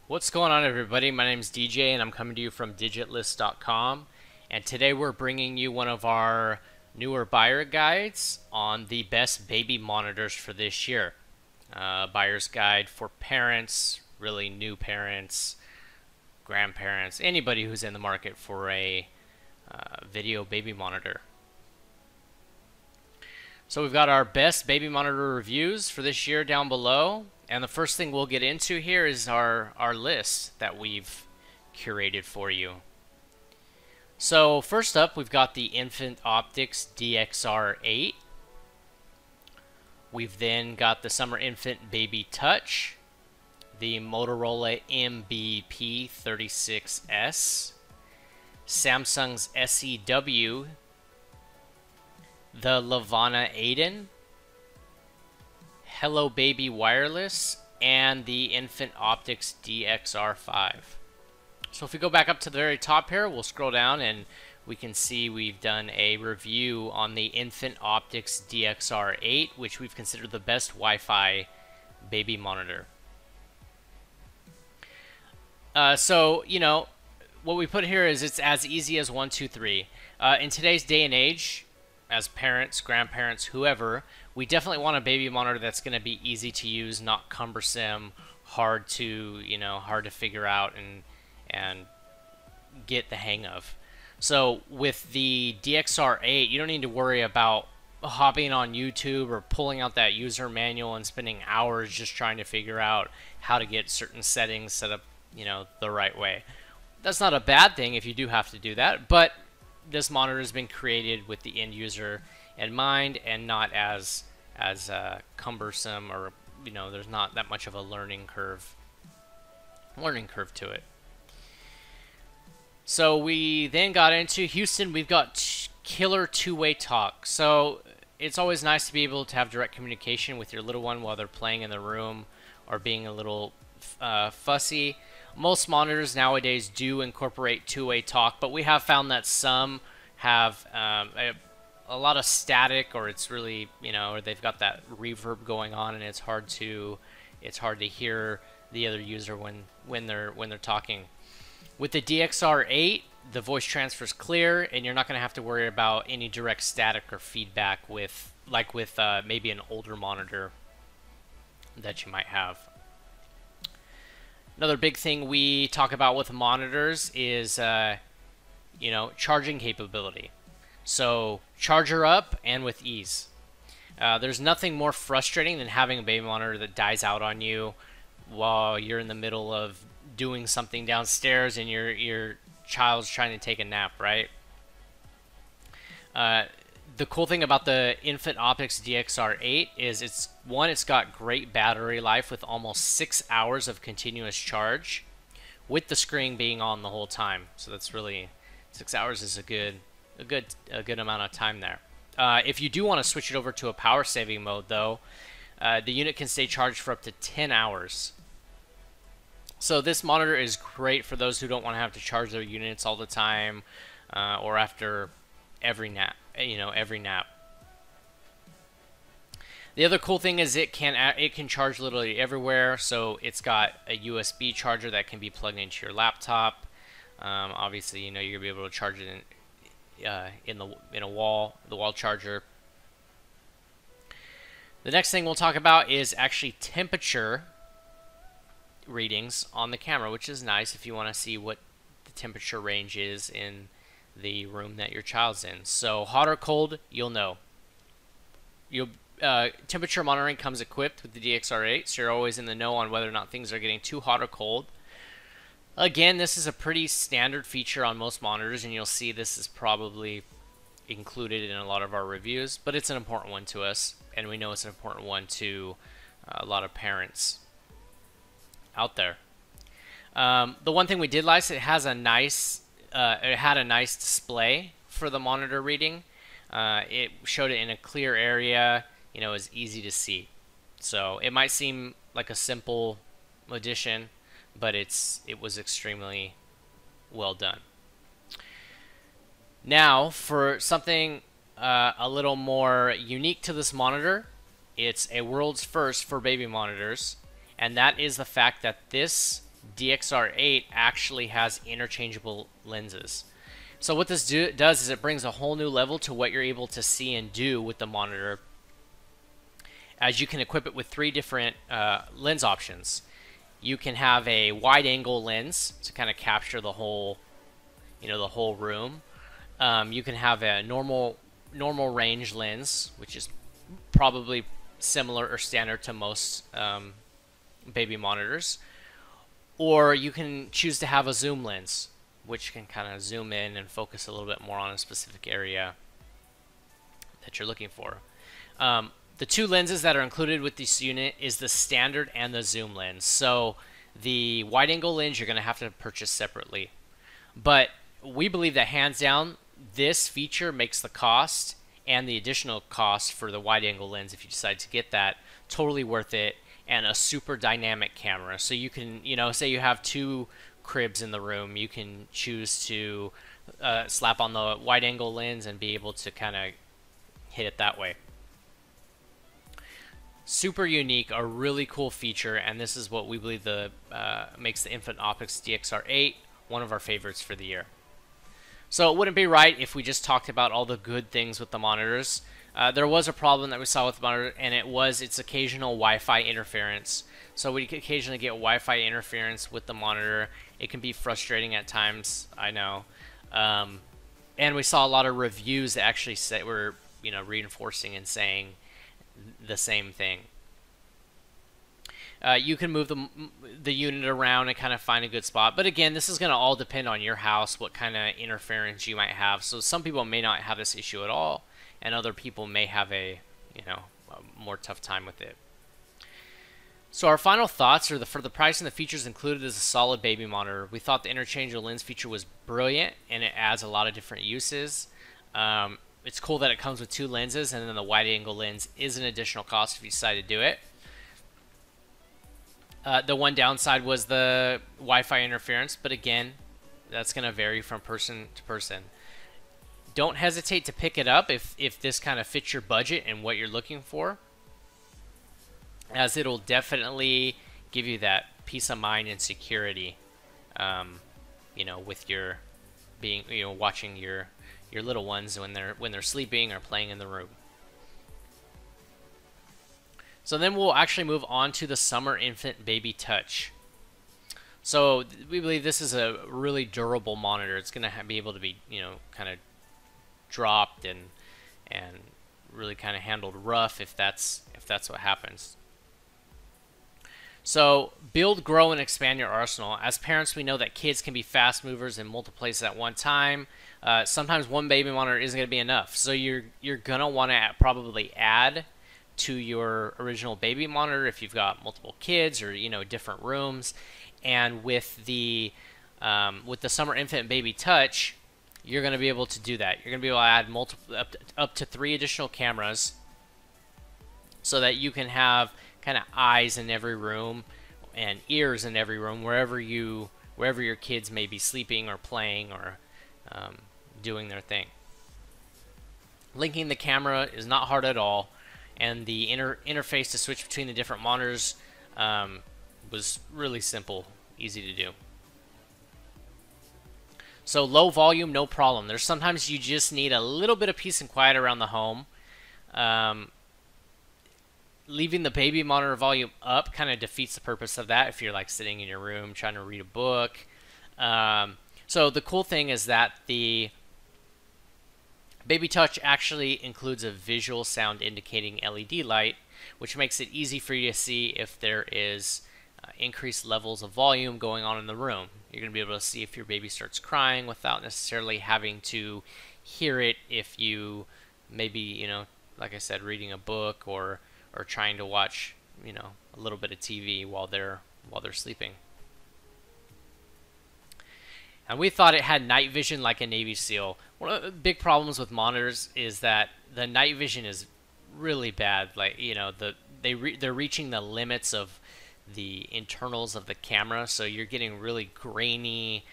What's going on, everybody? My name is DJ and I'm coming to you from digitlist.com, and today we're bringing you one of our newer buyer guides on the best baby monitors for this year. Buyer's guide for parents, really new parents, grandparents, anybody who's in the market for a video baby monitor. So we've got our best baby monitor reviews for this year down below. And the first thing we'll get into here is our list that we've curated for you. So first up, we've got the Infant Optics DXR8. We've then got the Summer Infant Baby Touch, the Motorola MVP 36S, Samsung's SEW, the Levana Aiden, Hello Baby Wireless, and the Infant Optics DXR5. So if we go back up to the very top here, we'll scroll down and we can see we've done a review on the Infant Optics DXR8, which we've considered the best Wi-Fi baby monitor. So, you know, what we put here is it's as easy as 1, 2, 3. In today's day and age, as parents, grandparents, whoever, we definitely want a baby monitor that's going to be easy to use, not cumbersome, hard to figure out and get the hang of. So with the DXR8, you don't need to worry about hopping on YouTube or pulling out that user manual and spending hours just trying to figure out how to get certain settings set up, the right way. That's not a bad thing if you do have to do that, but this monitor has been created with the end user in mind and not as cumbersome, or there's not that much of a learning curve to it. So we then got into Houston. We've got killer two-way talk. So it's always nice to be able to have direct communication with your little one while they're playing in the room or being a little fussy. Most monitors nowadays do incorporate two-way talk, but we have found that some have a lot of static, or it's really, or they've got that reverb going on, and it's hard to hear the other user when they're talking. With the DXR8, the voice transfer is clear, and you're not going to have to worry about any direct static or feedback with maybe an older monitor that you might have. Another big thing we talk about with monitors is, charging capability. So charger up and with ease. There's nothing more frustrating than having a baby monitor that dies out on you while you're in the middle of doing something downstairs and your child's trying to take a nap, right? The cool thing about the Infant Optics DXR8 is it's got great battery life with almost 6 hours of continuous charge, with the screen being on the whole time. So that's really 6 hours is a good amount of time there. If you do want to switch it over to a power saving mode, though, the unit can stay charged for up to 10 hours. So this monitor is great for those who don't want to have to charge their units all the time, or after every nap. Every nap. The other cool thing is it can charge literally everywhere. So it's got a USB charger that can be plugged into your laptop. Obviously, you're gonna be able to charge it in the wall charger. The next thing we'll talk about is actually temperature readings on the camera, which is nice if you want to see what the temperature range is in the room that your child's in. So hot or cold, you'll know. Temperature monitoring comes equipped with the DXR8, so you're always in the know on whether or not things are getting too hot or cold. Again, this is a pretty standard feature on most monitors, and you'll see this is probably included in a lot of our reviews, but it's an important one to us, and we know it's an important one to a lot of parents out there. The one thing we did like is it had a nice display for the monitor reading. It showed it in a clear area. It was easy to see. So it might seem like a simple addition, but it was extremely well done. Now, for something a little more unique to this monitor, it's a world's first for baby monitors, and that is the fact that this DXR8 actually has interchangeable lenses. So what this does is it brings a whole new level to what you're able to see and do with the monitor, as you can equip it with 3 different lens options. You can have a wide angle lens to kind of capture the whole, the whole room. You can have a normal range lens, which is probably similar or standard to most baby monitors. Or you can choose to have a zoom lens, which can kind of zoom in and focus a little bit more on a specific area that you're looking for. The 2 lenses that are included with this unit is the standard and the zoom lens. So the wide angle lens you're going to have to purchase separately. But we believe that hands down, this feature makes the cost and the additional cost for the wide angle lens, if you decide to get that, totally worth it, and a super dynamic camera. So you can, say you have 2 cribs in the room, you can choose to slap on the wide angle lens and be able to kind of hit it that way. Super unique, a really cool feature, and this is what we believe makes the Infinite Optics DXR8 one of our favorites for the year. So it wouldn't be right if we just talked about all the good things with the monitors. There was a problem that we saw with the monitor, and it was its occasional Wi-Fi interference. So we occasionally get Wi-Fi interference with the monitor. It can be frustrating at times, I know. And we saw a lot of reviews that actually were reinforcing and saying the same thing. You can move the unit around and kind of find a good spot. But again, this is going to all depend on your house, what kind of interference you might have. So some people may not have this issue at all, and other people may have a more tough time with it. So our final thoughts are for the price and the features included is a solid baby monitor. We thought the interchangeable lens feature was brilliant, and it adds a lot of different uses. It's cool that it comes with 2 lenses, and then the wide angle lens is an additional cost if you decide to do it. The one downside was the Wi-Fi interference, but again, that's going to vary from person to person. Don't hesitate to pick it up if this kind of fits your budget and what you're looking for, as it'll definitely give you that peace of mind and security, with your watching your little ones when they're sleeping or playing in the room. So then we'll actually move on to the Summer Infant Baby Touch. So we believe this is a really durable monitor. It's going to be able to be, kind of dropped and really kind of handled rough if that's what happens. So build, grow, and expand your arsenal. As parents, we know that kids can be fast movers in multiple places at one time. Sometimes one baby monitor isn't going to be enough. So you're going to want to probably add to your original baby monitor if you've got multiple kids or different rooms. And with the Summer Infant Baby Touch, you're going to be able to do that. You're going to be able to add up to 3 additional cameras, so that you can have kind of eyes in every room and ears in every room wherever your kids may be sleeping or playing or doing their thing. Linking the camera is not hard at all, and the interface to switch between the different monitors was really simple, easy to do. So low volume, no problem. There's sometimes you just need a little bit of peace and quiet around the home. Leaving the baby monitor volume up kind of defeats the purpose of that if you're like sitting in your room trying to read a book. So the cool thing is that the Baby Touch actually includes a visual sound indicating LED light, which makes it easy for you to see if there is increased levels of volume going on in the room. You're going to be able to see if your baby starts crying without necessarily having to hear it if you maybe, like I said, reading a book or trying to watch, a little bit of TV while they're sleeping. And we thought it had night vision like a Navy SEAL. One of the big problems with monitors is that the night vision is really bad. Like, they're reaching the limits of the internals of the camera, so you're getting really grainy,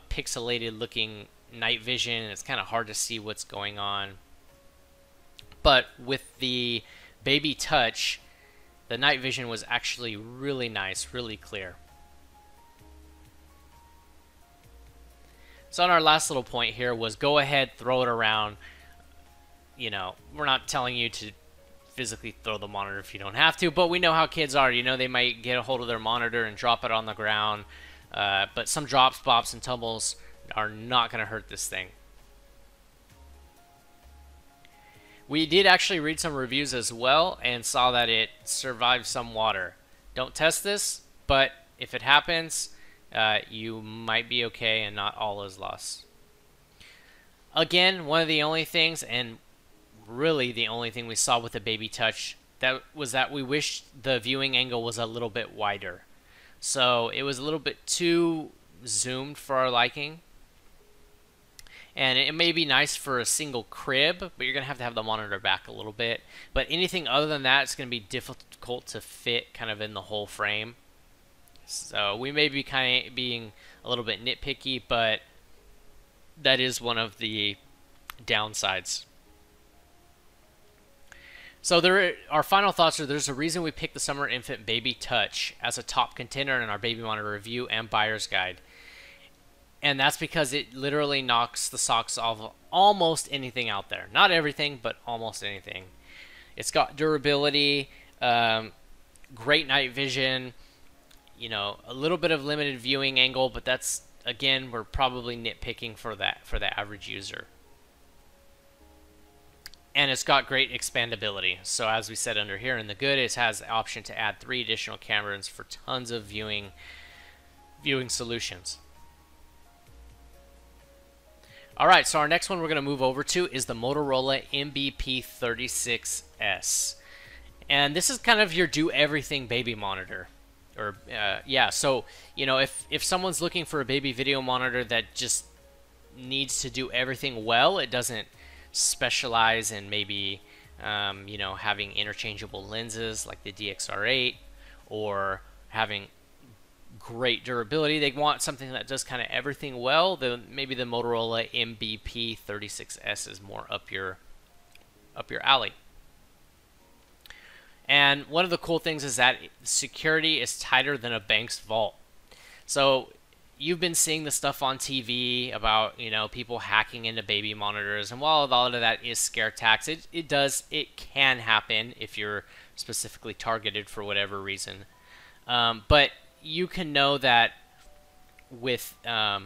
pixelated looking night vision, and it's kind of hard to see what's going on. But with the Baby Touch, the night vision was actually really nice, really clear. So on our last little point here was go ahead, throw it around. You know, we're not telling you to physically throw the monitor if you don't have to, but we know how kids are. You know, they might get a hold of their monitor and drop it on the ground. But some drops, bops, and tumbles are not going to hurt this thing. We did actually read some reviews as well and saw that it survived some water. Don't test this, but if it happens, you might be okay and not all is lost. Again, one of the only things, and really the only thing we saw with the Baby Touch, that was that we wished the viewing angle was a little bit wider. So it was a little bit too zoomed for our liking. And it may be nice for a single crib, but you're going to have the monitor back a little bit. But anything other than that, it's going to be difficult to fit kind of in the whole frame. So we may be kind of being a little bit nitpicky, but that is one of the downsides. So our final thoughts are there's a reason we picked the Summer Infant Baby Touch as a top contender in our baby monitor review and buyer's guide. And that's because it literally knocks the socks off of almost anything out there. Not everything, but almost anything. It's got durability, great night vision, you know, a little bit of limited viewing angle, but that's, again, we're probably nitpicking for the average user. And it's got great expandability. So as we said under here in the good, it has the option to add 3 additional cameras for tons of viewing solutions. Alright, so our next one we're going to move over to is the Motorola MVP 36S. And this is kind of your do-everything baby monitor. Or, yeah, so, you know, if someone's looking for a baby video monitor that just needs to do everything well, it doesn't specialize in maybe, you know, having interchangeable lenses like the DXR8 or having great durability. They want something that does kind of everything well. Maybe the Motorola MVP 36S is more up your alley. And one of the cool things is that security is tighter than a bank's vault. So you've been seeing the stuff on TV about, you know, people hacking into baby monitors, and while all of that is scare tactics, it can happen if you're specifically targeted for whatever reason. But you can know that with the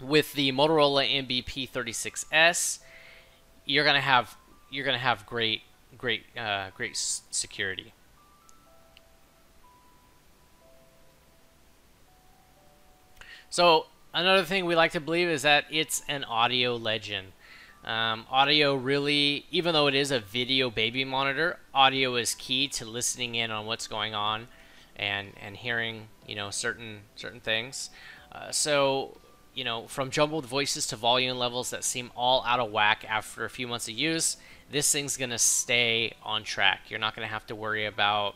Motorola MVP 36S, you're gonna have great security. So another thing we like to believe is that it's an audio legend. Audio really, even though it is a video baby monitor, audio is key to listening in on what's going on and hearing, you know, certain things. So, you know, from jumbled voices to volume levels that seem all out of whack after a few months of use, this thing's going to stay on track. You're not going to have to worry about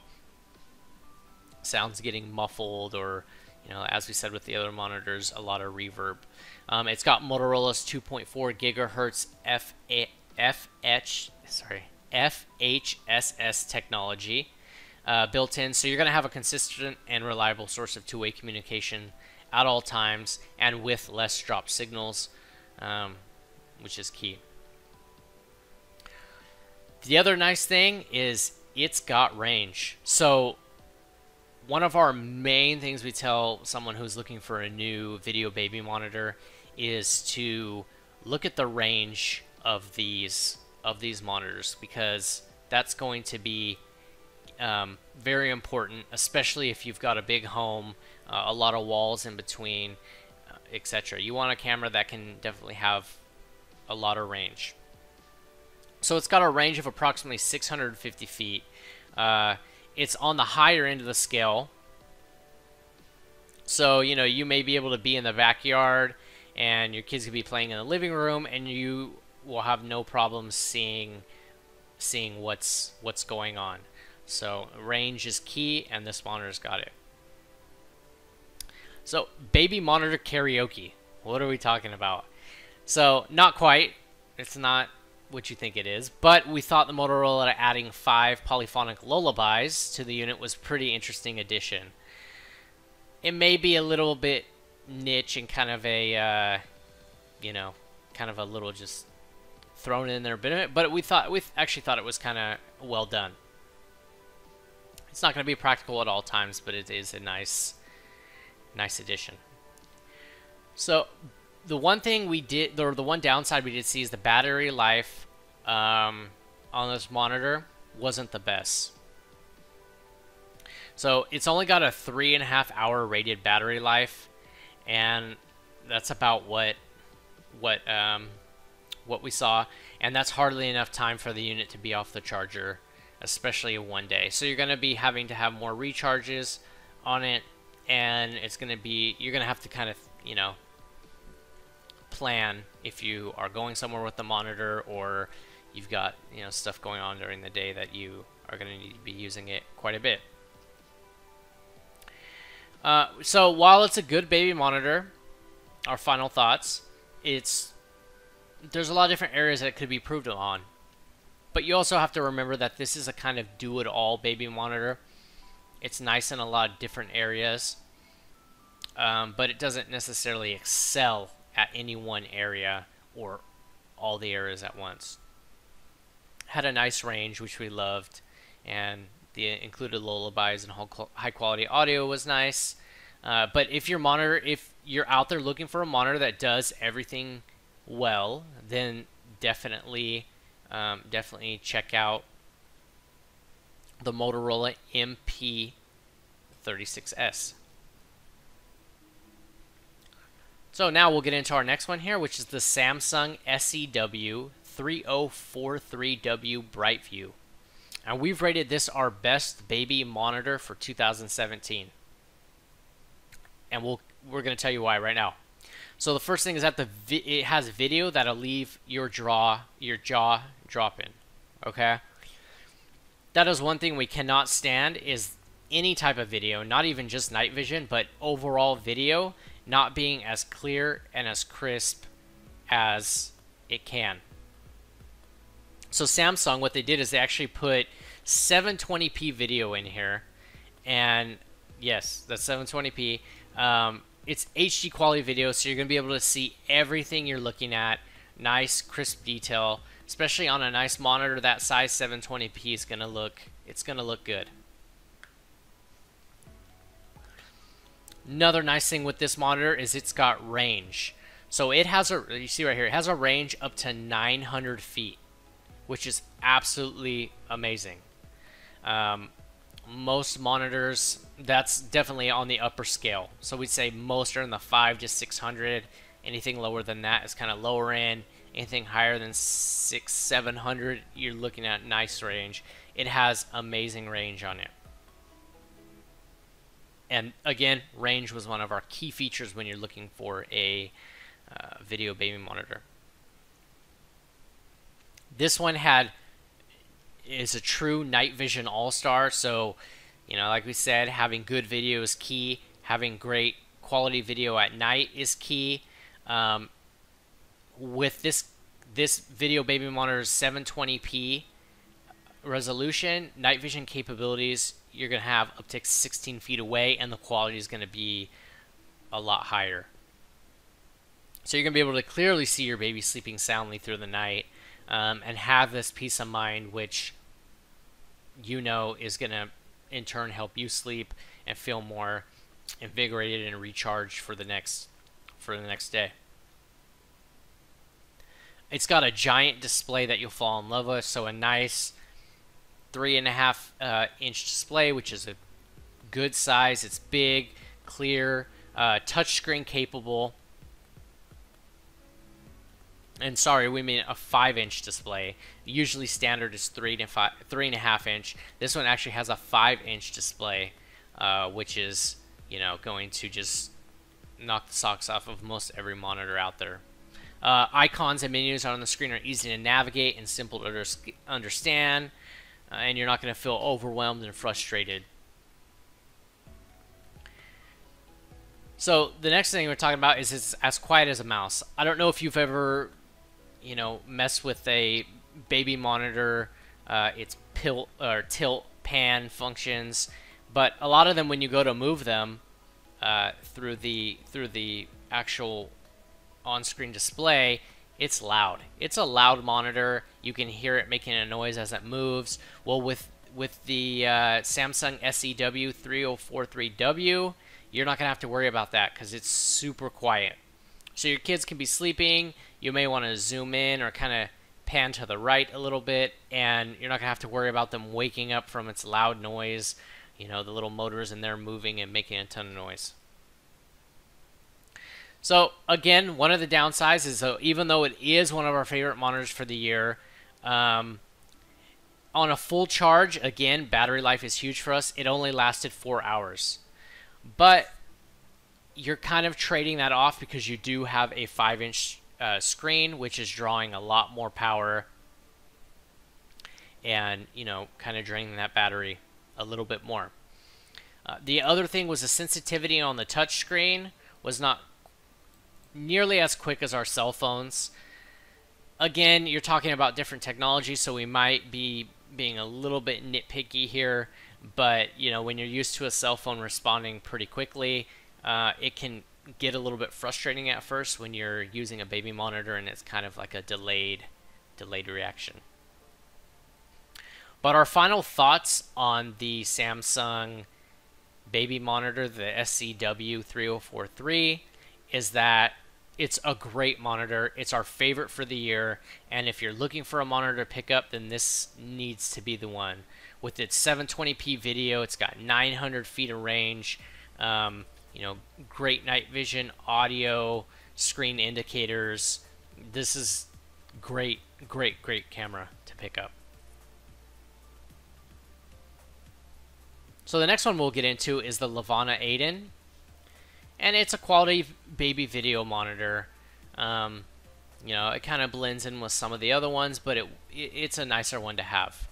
sounds getting muffled or, you know, as we said with the other monitors, a lot of reverb. It's got Motorola's 2.4 gigahertz FHSS technology built in, so you're going to have a consistent and reliable source of two-way communication at all times and with less drop signals, which is key. The other nice thing is it's got range. So one of our main things we tell someone who's looking for a new video baby monitor is to look at the range of these monitors, because that's going to be very important, especially if you've got a big home, a lot of walls in between, etc. You want a camera that can definitely have a lot of range. So it's got a range of approximately 650 feet. It's on the higher end of the scale. So, you know, you may be able to be in the backyard and your kids could be playing in the living room and you will have no problem seeing what's going on. So range is key, and this monitor's got it. So baby monitor karaoke. What are we talking about? So not quite. It's not what you think it is, but we thought the Motorola adding 5 polyphonic lullabies to the unit was pretty interesting addition. It may be a little bit niche and kind of a you know, kind of a little just thrown in there a bit, but we actually thought it was kind of well done. It's not going to be practical at all times, but it is a nice addition. So the one thing we did, or the one downside we did see, is the battery life on this monitor wasn't the best. So it's only got a 3.5 hour rated battery life, and that's about what we saw, and that's hardly enough time for the unit to be off the charger, especially in one day. So you're going to be having to have more recharges on it, and it's going to be, you're going to have to kind of, you know, plan if you are going somewhere with the monitor, or you've got, you know, stuff going on during the day that you are going to need to be using it quite a bit. So while it's a good baby monitor, our final thoughts, there's a lot of different areas that it could be improved on. But you also have to remember that this is a kind of do-it-all baby monitor. It's nice in a lot of different areas, but it doesn't necessarily excel at any one area or all the areas at once. Had a nice range, which we loved, and the included lullabies and high-quality audio was nice. But if you're out there looking for a monitor that does everything well, then definitely check out the Motorola MP 36S. So now we'll get into our next one here, which is the Samsung SEW 3043W BrightVIEW. And we've rated this our best baby monitor for 2017. And we're going to tell you why right now. So the first thing is that it has video that'll leave your jaw dropping. Okay? That is one thing we cannot stand, is any type of video, not even just night vision, but overall video not being as clear and as crisp as it can. So Samsung, what they did is they actually put 720p video in here, and yes, that's 720p. It's HD quality video, so you're going to be able to see everything you're looking at. Nice, crisp detail, especially on a nice monitor that size. 720p is going to look good. Another nice thing with this monitor is it's got range. So it has you see right here, it has a range up to 900 feet, which is absolutely amazing. Most monitors, that's definitely on the upper scale. So we'd say most are in the 500 to 600. Anything lower than that is kind of lower end. Anything higher than 600, 700, you're looking at nice range. It has amazing range on it. And again, range was one of our key features when you're looking for a video baby monitor. This one is a true night vision all-star. So, you know, like we said, having good video is key. Having great quality video at night is key. With this video baby monitor's 720p resolution, night vision capabilities, you're going to have up to 16 feet away, and the quality is going to be a lot higher. So you're going to be able to clearly see your baby sleeping soundly through the night, and have this peace of mind, which you know is going to in turn help you sleep and feel more invigorated and recharged for the next day. It's got a giant display that you'll fall in love with, so a nice 3.5 inch display, which is a good size. It's big, clear, touchscreen capable. And sorry, we mean a 5-inch display. Usually standard is 3.5 inch. This one actually has a 5-inch display, which is, you know, going to just knock the socks off of most every monitor out there. Icons and menus on the screen are easy to navigate and simple to understand, and you're not going to feel overwhelmed and frustrated. So the next thing we're talking about is it's as quiet as a mouse. I don't know if you've ever, you know, messed with a baby monitor, its tilt pan functions, but a lot of them, when you go to move them, through the actual on-screen display, it's loud. It's a loud monitor. You can hear it making a noise as it moves. Well, with the Samsung SEW3043W, you're not gonna have to worry about that because it's super quiet. So your kids can be sleeping. You may want to zoom in or kind of pan to the right a little bit, and you're not gonna have to worry about them waking up from its loud noise. You know, the little motors in there moving and making a ton of noise. So again, one of the downsides is, even though it is one of our favorite monitors for the year, on a full charge, again, battery life is huge for us. It only lasted 4 hours. But you're kind of trading that off because you do have a 5-inch screen, which is drawing a lot more power and, you know, kind of draining that battery a little bit more. The other thing was the sensitivity on the touch screen was not nearly as quick as our cell phones. Again, you're talking about different technology, so we might be being a little bit nitpicky here, but you know, when you're used to a cell phone responding pretty quickly, it can get a little bit frustrating at first when you're using a baby monitor and it's kind of like a delayed reaction. But our final thoughts on the Samsung baby monitor, the SEW3043, is that it's a great monitor. It's our favorite for the year, and if you're looking for a monitor to pick up, then this needs to be the one. With its 720p video, it's got 900 feet of range, you know, great night vision, audio, screen indicators. This is great camera to pick up. So the next one we'll get into is the Levana Aiden. And it's a quality baby video monitor. You know, it kind of blends in with some of the other ones, but it's a nicer one to have.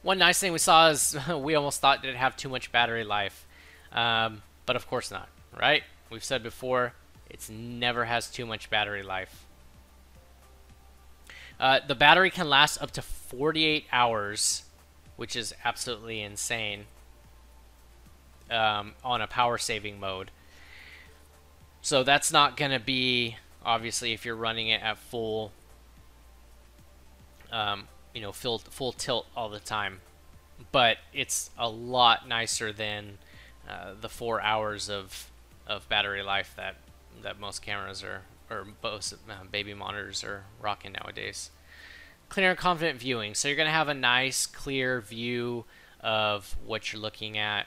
One nice thing we saw is we almost thought that it have too much battery life. But of course not, right? We've said before, it never has too much battery life. The battery can last up to 48 hours, which is absolutely insane. On a power saving mode. So that's not going to be, obviously, if you're running it at full, you know, full tilt all the time. But it's a lot nicer than the 4 hours of battery life that most cameras or most baby monitors are rocking nowadays. Clear and confident viewing. So you're going to have a nice, clear view of what you're looking at.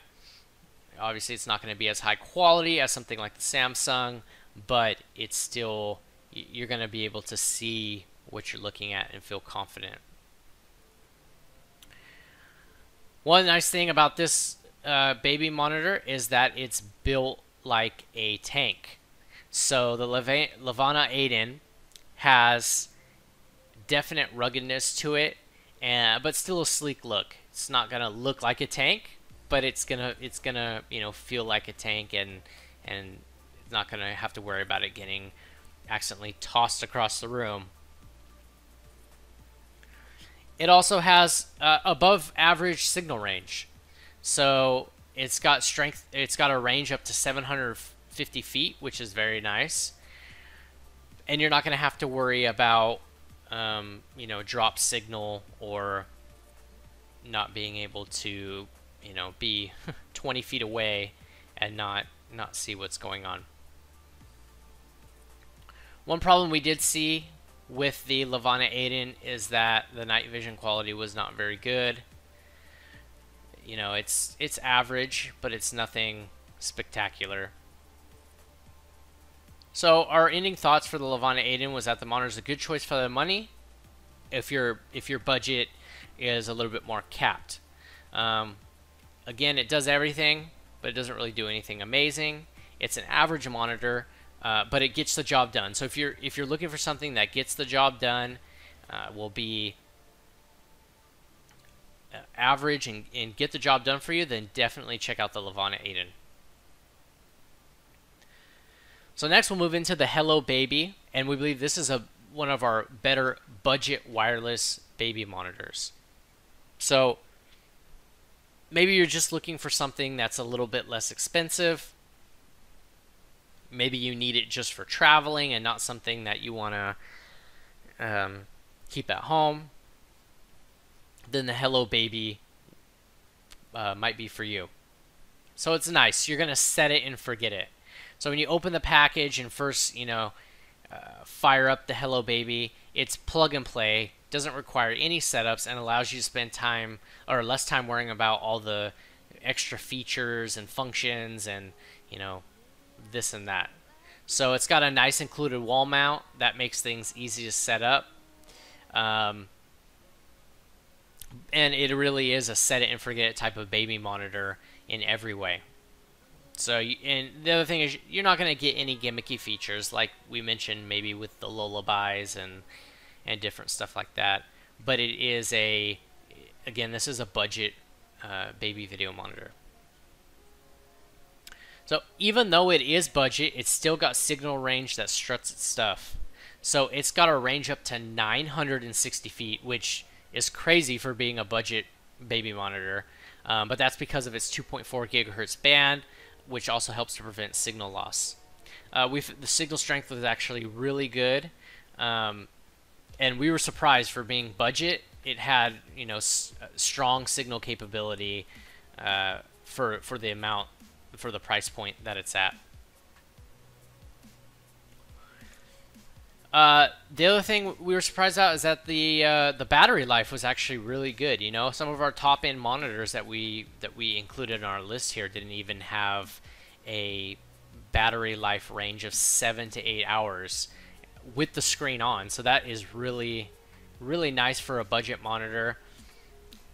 Obviously, it's not going to be as high quality as something like the Samsung, but it's still, you're going to be able to see what you're looking at and feel confident. One nice thing about this baby monitor is that it's built like a tank. So the Levana Aiden has definite ruggedness to it, but still a sleek look. It's not going to look like a tank, but it's gonna you know, feel like a tank, and it's not gonna have to worry about it getting accidentally tossed across the room. It also has above average signal range, so it's got strength. It's got a range up to 750 feet, which is very nice, and you're not gonna have to worry about you know, drop signal or not being able to, you know, be 20 feet away and not see what's going on. One problem we did see with the Levana Aiden is that the night vision quality was not very good. You know, it's average, but it's nothing spectacular. So our ending thoughts for the Levana Aiden was that the monitor is a good choice for the money if your budget is a little bit more capped. Again, it does everything, but it doesn't really do anything amazing. It's an average monitor, but it gets the job done. So if you're looking for something that gets the job done, will be average and get the job done for you, then definitely check out the Levana Aiden. So next we'll move into the Hello Baby, and we believe this is one of our better budget wireless baby monitors. So maybe you're just looking for something that's a little bit less expensive. Maybe you need it just for traveling and not something that you want to keep at home. Then the Hello Baby might be for you. So it's nice. You're going to set it and forget it. So when you open the package and first, fire up the Hello Baby, it's plug and play, doesn't require any setups, and allows you to spend time or less time worrying about all the extra features and functions and, this and that. So it's got a nice included wall mount that makes things easy to set up. And it really is a set it and forget it type of baby monitor in every way. So, and the other thing is, you're not going to get any gimmicky features like we mentioned, maybe with the lullabies and different stuff like that. But it is again, this is a budget baby video monitor. So even though it is budget, it's still got signal range that struts its stuff. So it's got a range up to 960 feet, which is crazy for being a budget baby monitor. But that's because of its 2.4 gigahertz band, which also helps to prevent signal loss. The signal strength was actually really good, and we were surprised for being budget. It had strong signal capability for the amount, for the price point that it's at. The other thing we were surprised about is that the battery life was actually really good. Some of our top end monitors that we included in our list here didn't even have a battery life range of 7 to 8 hours with the screen on. So that is really, really nice for a budget monitor,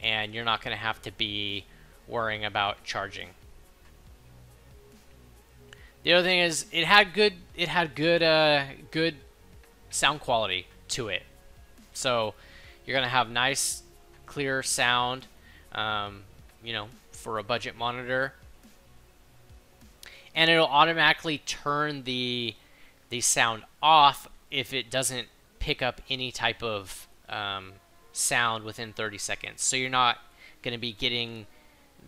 and you're not going to have to be worrying about charging. The other thing is it had good sound quality to it. So you're going to have nice, clear sound, for a budget monitor. And it'll automatically turn the sound off if it doesn't pick up any type of sound within 30 seconds. So you're not going to be getting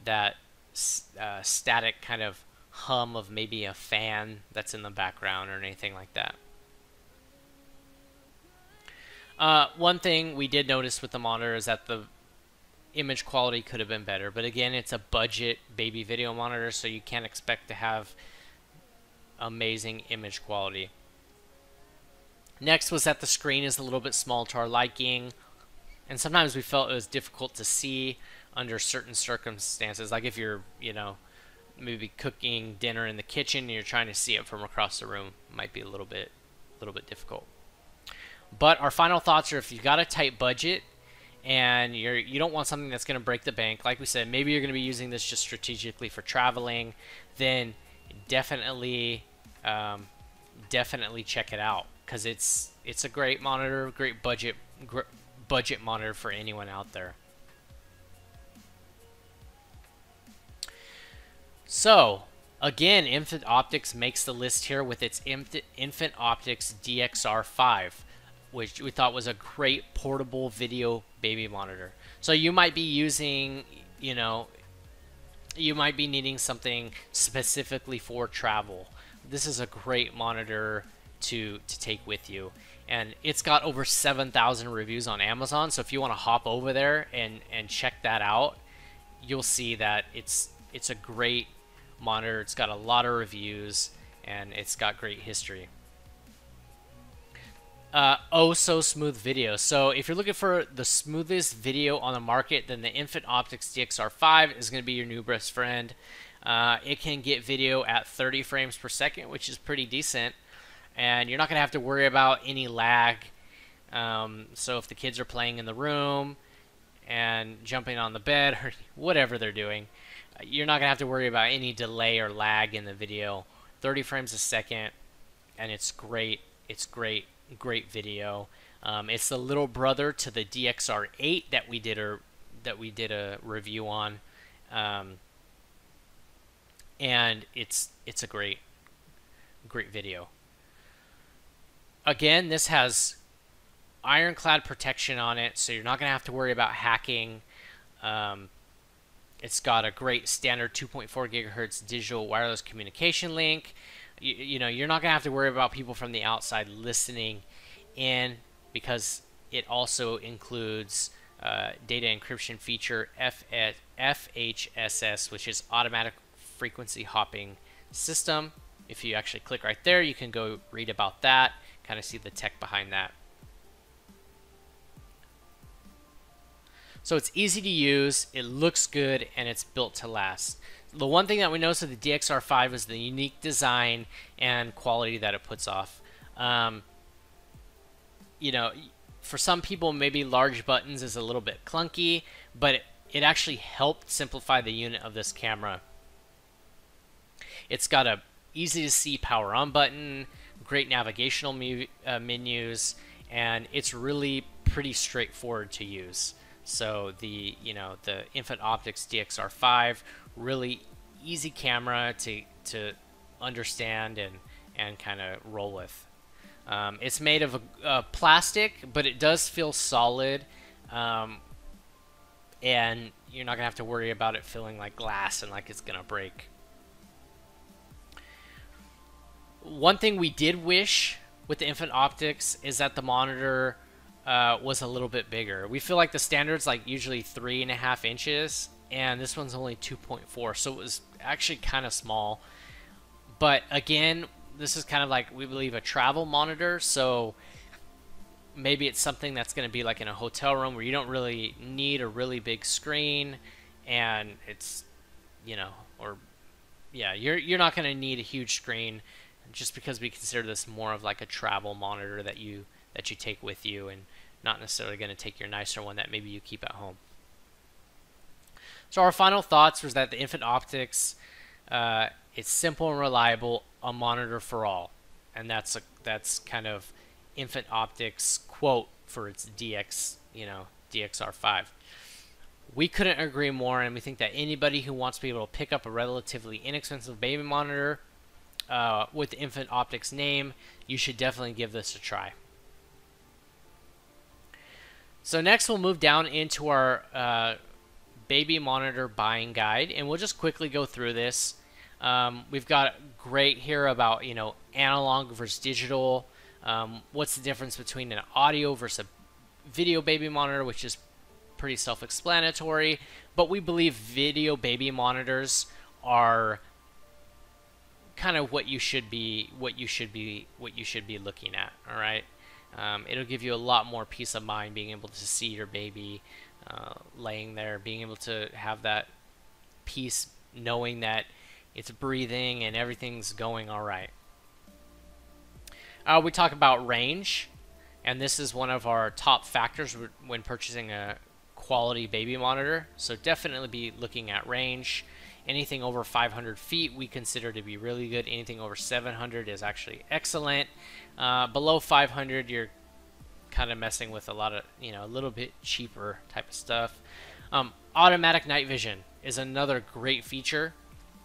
that static kind of hum of maybe a fan that's in the background or anything like that. One thing we did notice with the monitor is that the image quality could have been better, but again, it's a budget baby video monitor, so you can't expect to have amazing image quality. Next was that the screen is a little bit small to our liking, and sometimes we felt it was difficult to see under certain circumstances, like if you're, maybe cooking dinner in the kitchen and you're trying to see it from across the room. It might be a little bit difficult. But our final thoughts are, if you've got a tight budget and you don't want something that's going to break the bank, like we said, maybe you're going to be using this just strategically for traveling, then definitely check it out, because it's a great monitor, great budget monitor for anyone out there. So again, Infant Optics makes the list here with its Infant Optics DXR5, which we thought was a great portable video baby monitor. So you might be using, you might be needing something specifically for travel. This is a great monitor to take with you. And it's got over 7,000 reviews on Amazon, so if you want to hop over there and check that out, you'll see that it's a great monitor. It's got a lot of reviews, and it's got great history. Oh, so smooth video. So if you're looking for the smoothest video on the market, then the Infant Optics DXR5 is going to be your new best friend. It can get video at 30 frames per second, which is pretty decent, and you're not going to have to worry about any lag. So if the kids are playing in the room and jumping on the bed or whatever they're doing, you're not going to have to worry about any delay or lag in the video. 30 frames a second, and it's great. It's great video. It's the little brother to the DXR8 that we did a review on, and it's a great video. Again, this has ironclad protection on it, so you're not going to have to worry about hacking. It's got a great standard 2.4 gigahertz digital wireless communication link. You know, you're not going to have to worry about people from the outside listening in, because it also includes data encryption feature FHSS, which is automatic frequency hopping system. If you actually click right there, you can go read about that, kind of see the tech behind that. So it's easy to use, it looks good, and it's built to last. The one thing that we noticed with the DXR5 is the unique design and quality that it puts off. You know, for some people, maybe large buttons is a little bit clunky, but it actually helped simplify the unit of this camera. It's got a easy to see power on button, great navigational menus, and it's really pretty straightforward to use. So the Infant Optics DXR5, really easy camera to understand and kind of roll with. It's made of plastic, but it does feel solid, and you're not gonna have to worry about it feeling like glass and like it's gonna break. One thing we did wish with the Infant Optics is that the monitor was a little bit bigger. We feel like the standard's like usually 3.5 inches, and this one's only 2.4, so it was actually kind of small. But again, this is kind of like, we believe, a travel monitor, so maybe it's something that's going to be like in a hotel room where you don't really need a really big screen, and it's, you know, or yeah, you're not going to need a huge screen, just because we consider this more of like a travel monitor that you take with you, and not necessarily going to take your nicer one that maybe you keep at home. So our final thoughts was that the Infant Optics, it's simple and reliable, a monitor for all, and that's kind of Infant Optics quote for its DXR5. We couldn't agree more, and we think that anybody who wants to be able to pick up a relatively inexpensive baby monitor with the Infant Optics name, you should definitely give this a try. So next we'll move down into our baby monitor buying guide, and we'll just quickly go through this. We've got great here about, you know, analog versus digital. What's the difference between an audio versus a video baby monitor, which is pretty self-explanatory, but we believe video baby monitors are kind of what you should be looking at. All right. It'll give you a lot more peace of mind being able to see your baby laying there, being able to have that peace knowing that it's breathing and everything's going all right. We talk about range, and this is one of our top factors when purchasing a quality baby monitor. So definitely be looking at range. Anything over 500 feet we consider to be really good. Anything over 700 is actually excellent. Below 500, you're kind of messing with a lot of, you know, a little bit cheaper type of stuff. Automatic night vision is another great feature.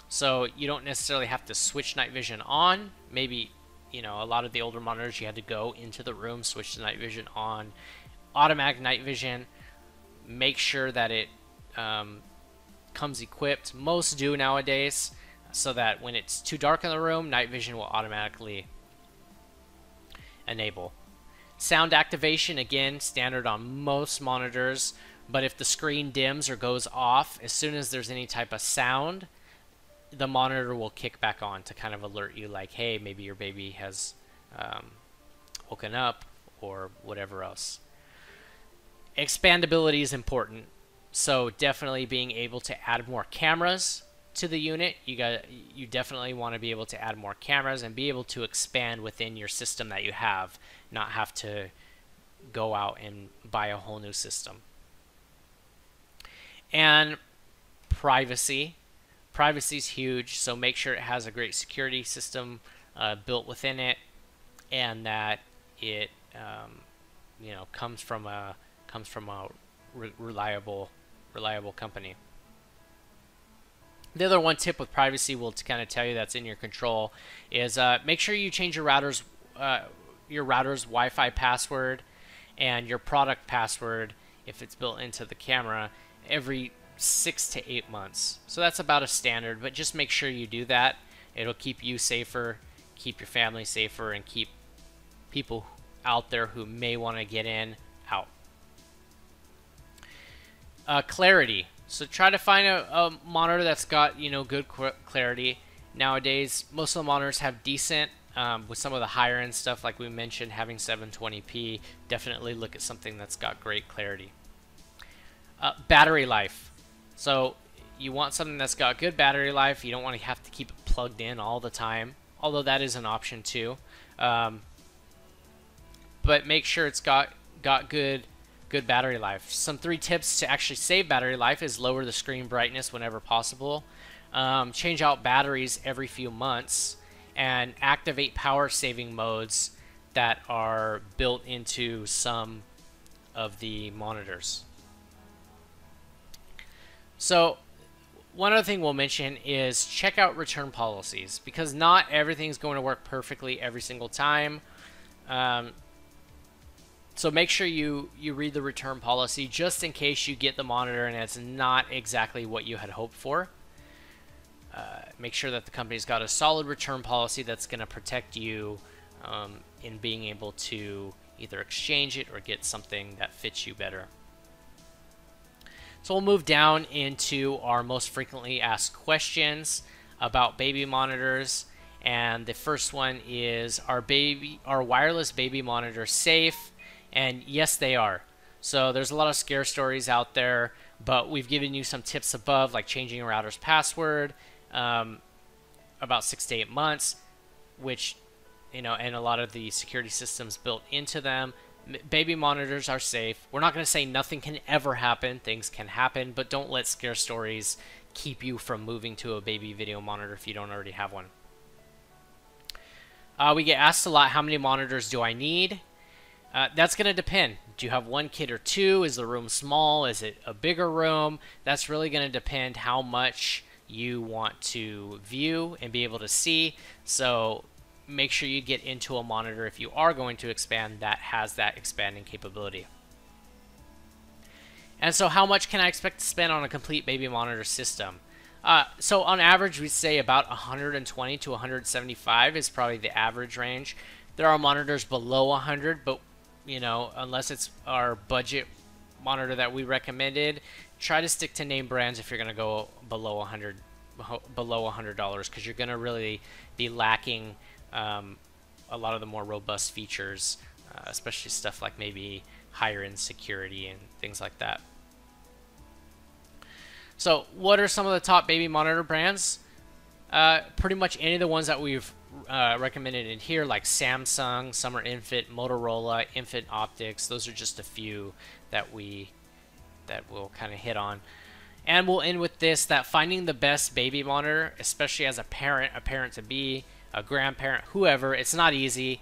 So you don't necessarily have to switch night vision on. Maybe, you know, a lot of the older monitors you had to go into the room, switch the night vision on. Automatic night vision, make sure that it comes equipped. Most do nowadays, so that when it's too dark in the room, night vision will automatically enable. Sound activation, again, standard on most monitors, but if the screen dims or goes off, as soon as there's any type of sound, the monitor will kick back on to kind of alert you, like, hey, maybe your baby has woken up or whatever else. Expandability is important, so definitely being able to add more cameras to the unit. You definitely want to be able to add more cameras and be able to expand within your system that you have, not have to go out and buy a whole new system. And privacy. Privacy is huge, so make sure it has a great security system built within it, and that it you know, comes from a reliable company. The other one tip with privacy will kind of tell you that's in your control is make sure you change your router's Wi-Fi password and your product password, if it's built into the camera, every 6 to 8 months. So that's about a standard, but just make sure you do that. It'll keep you safer, keep your family safer, and keep people out there who may want to get in out. Clarity. So try to find a monitor that's got, you know, good clarity. Nowadays, most of the monitors have decent, with some of the higher end stuff like we mentioned, having 720p. Definitely look at something that's got great clarity. Battery life. So you want something that's got good battery life. You don't want to have to keep it plugged in all the time, although that is an option too. But make sure it's got good battery life. Some 3 tips to actually save battery life is lower the screen brightness whenever possible, change out batteries every few months, and activate power saving modes that are built into some of the monitors. So one other thing we'll mention is check out return policies, because not everything's going to work perfectly every single time. So make sure you read the return policy just in case you get the monitor and it's not exactly what you had hoped for. Make sure that the company's got a solid return policy that's going to protect you in being able to either exchange it or get something that fits you better. So we'll move down into our most frequently asked questions about baby monitors. And the first one is, are wireless baby monitors safe? And yes, they are. So there's a lot of scare stories out there, but we've given you some tips above, like changing a router's password, about 6 to 8 months, which, you know, and a lot of the security systems built into them. Baby monitors are safe. We're not going to say nothing can ever happen. Things can happen, but don't let scare stories keep you from moving to a baby video monitor if you don't already have one. We get asked a lot, how many monitors do I need? That's going to depend. Do you have 1 kid or 2? Is the room small? Is it a bigger room? That's really going to depend how much you want to view and be able to see. So make sure you get into a monitor, if you are going to expand, that has that expanding capability. And so how much can I expect to spend on a complete baby monitor system? So on average, we'd say about 120 to 175 is probably the average range. There are monitors below 100, but you know, unless it's our budget monitor that we recommended, try to stick to name brands if you're going to go below $100, because you're going to really be lacking a lot of the more robust features, especially stuff like maybe higher end security and things like that. So what are some of the top baby monitor brands? Pretty much any of the ones that we've recommended in here, like Samsung, Summer Infant, Motorola, Infant Optics. Those are just a few that we'll kind of hit on. And we'll end with this, that finding the best baby monitor, especially as a parent-to-be, a grandparent, whoever, it's not easy.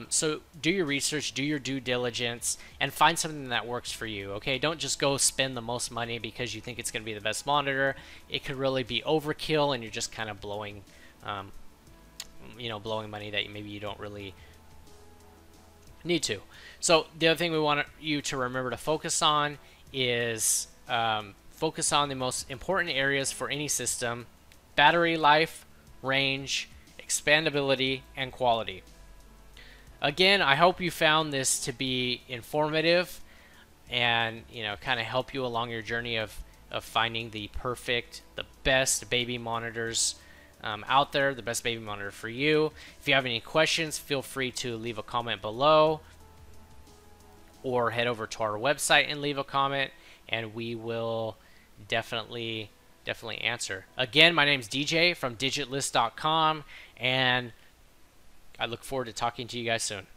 So do your research, do your due diligence, and find something that works for you, okay? Don't just go spend the most money because you think it's going to be the best monitor. It could really be overkill, and you're just kind of blowing money that maybe you don't really need to. So the other thing we want you to remember to focus on is focus on the most important areas for any system: battery life, range, expandability, and quality. Again, I hope you found this to be informative and, you know, kind of help you along your journey of finding the best baby monitors out there, the best baby monitor for you. If you have any questions, feel free to leave a comment below or head over to our website and leave a comment, and we will definitely answer. Again, my name's DJ from digitlist.com, and I look forward to talking to you guys soon.